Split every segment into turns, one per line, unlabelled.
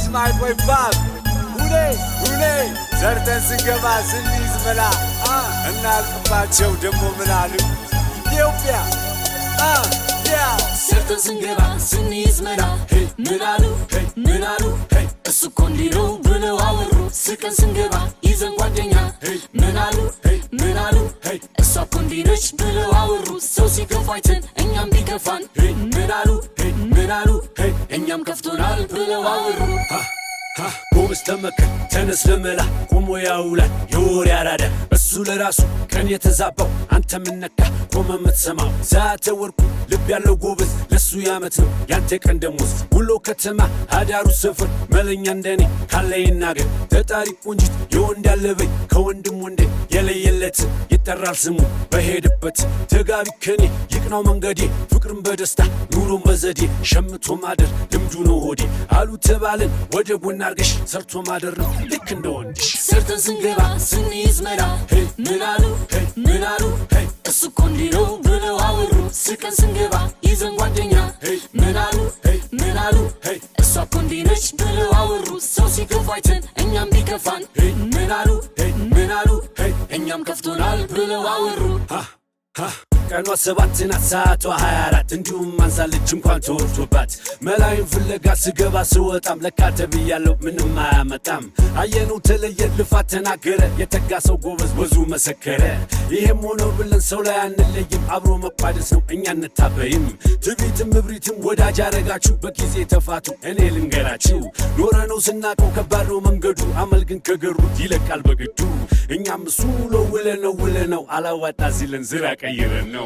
my boy Bob Hune Zerten singaba sindiz mela እናልቅባቸው ደሞ ምናሉ ኢትዮጵያ yeah
Zerten singaba sindiz mela ምናሉ እሱ እኮ እንዲህ ነው ብለው አወሩ ስቀን ስንገባ ይዘን ጓደኛ ምናሉ እሷ እኮ እንዲህ ነች ብለው አወሩ ሰው ሲከፋ አይተን እኛም ቢከፋን ምናሉ እኛም ከፍቶናል ብለው አወሩ
ጎበዝ ተመከር ተነስ ለመላ ቆሞ ያውላል የወሬ አራዳ እሱ ለራሱ ቀን የተዛባው አንተ ምን ነካ ቆመ የምትሰማው ዛተ ወርቁ ልብ ያለው ጎበዝ ለሱ ያመት ነው ያንተ ቀን ደሞዝ ውሎ ከተማ አዳሩ ሰፈር መለኛ እንደኔ ካለ ይናገር ተጣሪ ቆንጂት የወንድ ያለበኝ ከወንድም ወንዴ የለየለት ይጠራል ስሙ በሄድበት ተጋቢ ከኔ ይቅናው መንገዴ ፍቅርን በደስታ ኑሮን በዘዴ ሸምቶ ማደር ልምዱ ነው ሆዴ አሉ ተባለን ወደ ቡና አርገሽ ሰርቶ ማደር ነው ልክ እንደወንድሽ
ሰርተን ስንገባ ስንይዝ መላ ምናሉ እሱ እኮ እንዲህ ነው ብለው አወሩ ስቀን ስንገባ ይዘን ጓደኛ ምናሉ እሷ እኮ እንዲህ ነች ብለው አወሩ ሰው ሲከፋ አይተን እኛም ቢከፋን ምናሉ እኛም ከፍቶናል ብለው አወሩ
ቀኗ 7 ናት ሰዓቷ 24 እንዲሁም ማንሳለች እንኳን ተወርቶባት መላይን ፍለጋ ስገባ ስወጣም ለካ ተብያለሁ ምንም አያመጣም አየነው ተለየ ልፋት ተናገረ የተጋ ሰው ጎበዝ ወዙ መሰከረ ይሄም ሆኖ ብለን ሰው ላይ አንለይም አብሮ መቋደስ ነው እኛ እንታበይም ትቢትም እብሪትም ወዳጅ አረጋችሁ በጊዜ ተፋቱ እኔ ልንገራችሁ ኖረ ነው ስናቀው ከባድ ነው መንገዱ አመል ግን ከገሩት ይለቃል በግዱ እኛም እሱ ውለነው አላዋጣ ሲለን ዝራ ቀይረን ነው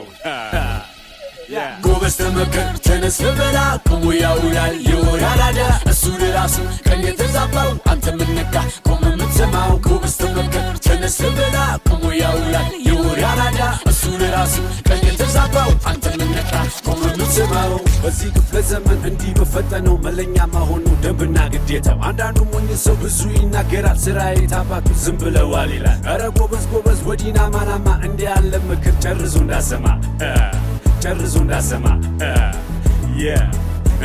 ጎበዝ ተመከር ተነስ ለበላ ቆሞ ያውላል የወሬ አራዳ እሱ ለራሱ ቀን የተዛባው አንተ ምን ነካ ቆመ የምትሰማው ጎበዝ ተመከር ተነስ ለበላ ቆሞ ያውላል የወሬ አራዳ እሱ ለራሱ ቀን የተዛባው አንተ ምን ነካ ቆመ የምትሰማው
በዚህ ክፍለ ዘመን እንዲህ በፈጠነው መለኛ ማሆኑ ደንብና ግዴታው አንዳንዱ ሞኝ ሰው ብዙ ይናገራል ስራዬ ታባቱ ዝም ብለዋል ይላል ኧረ ጎበዝ ወዲና ማናማ እንዲህ ያለ ምክር ጨርዞ እንዳሰማ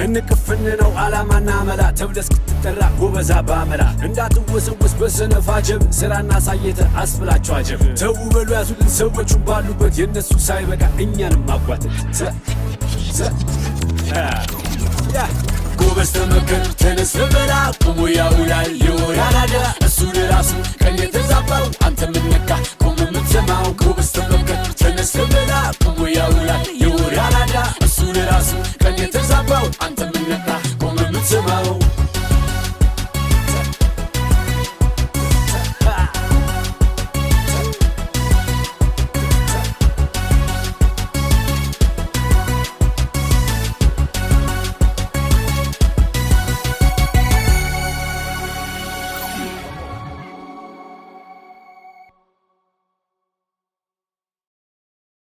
እንቅፍን ነው ዓላማና መላ ተብለስ ክትጠራ ጎበዛ ባመላ እንዳትወሰወስ በሰነፍ አጀብ ስራና ሳየተ አስብላቸው አጀብ ተው በሉ ያዙልን ሰዎቹን ባሉበት የነሱ ሳይበቃ እኛንም ማጓተት
ጎበዝ ተመከር ተነስ ለበላ ቆሞ ያውላል የወሬ አራዳ እሱ ለራሱ ቀን የተዛባው አንተ ምን ነካ ቆመ የምትሰማው ጎበዝ ተመከር ተነስ ለበላ ቆሞ ያውላል የወሬ አራዳ